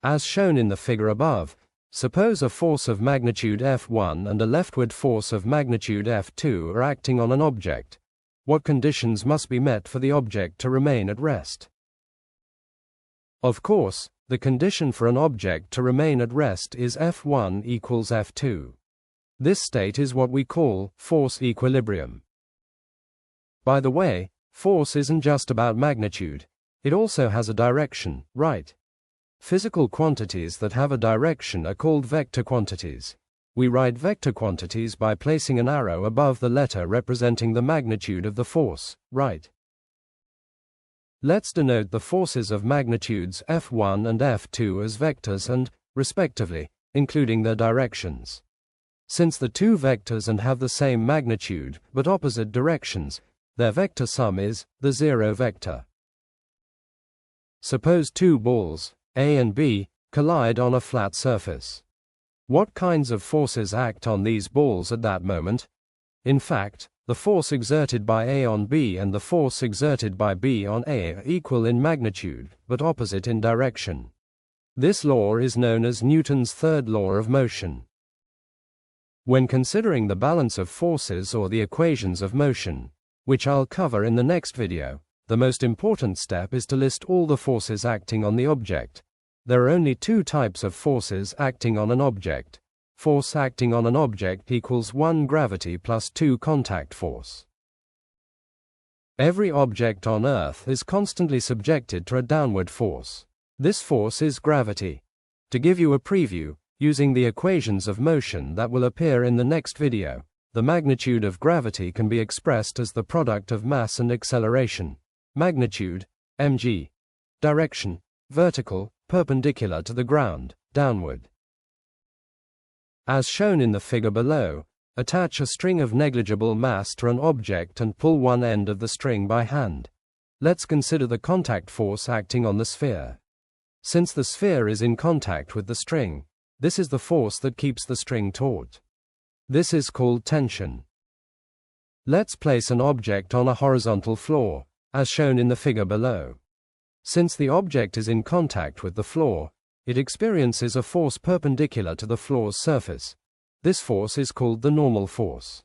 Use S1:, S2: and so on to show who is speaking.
S1: As shown in the figure above, suppose a force of magnitude F1 and a leftward force of magnitude F2 are acting on an object. What conditions must be met for the object to remain at rest? Of course, the condition for an object to remain at rest is F1 equals F2. This state is what we call force equilibrium. By the way, force isn't just about magnitude, it also has a direction, right? Physical quantities that have a direction are called vector quantities. We write vector quantities by placing an arrow above the letter representing the magnitude of the force, right? Let's denote the forces of magnitudes F1 and F2 as vectors and, respectively, including their directions. Since the two vectors and have the same magnitude but opposite directions, their vector sum is the zero vector. Suppose two balls, A and B, collide on a flat surface. What kinds of forces act on these balls at that moment? In fact, the force exerted by A on B and the force exerted by B on A are equal in magnitude, but opposite in direction. This law is known as Newton's third law of motion. When considering the balance of forces or the equations of motion, which I'll cover in the next video, the most important step is to list all the forces acting on the object. There are only two types of forces acting on an object. Force acting on an object equals 1 gravity plus 2 contact force. Every object on Earth is constantly subjected to a downward force. This force is gravity. To give you a preview, using the equations of motion that will appear in the next video, the magnitude of gravity can be expressed as the product of mass and acceleration. Magnitude, mg. Direction, vertical, perpendicular to the ground, downward. As shown in the figure below, attach a string of negligible mass to an object and pull one end of the string by hand. Let's consider the contact force acting on the sphere. Since the sphere is in contact with the string, this is the force that keeps the string taut. This is called tension. Let's place an object on a horizontal floor, as shown in the figure below. Since the object is in contact with the floor, it experiences a force perpendicular to the floor's surface. This force is called the normal force.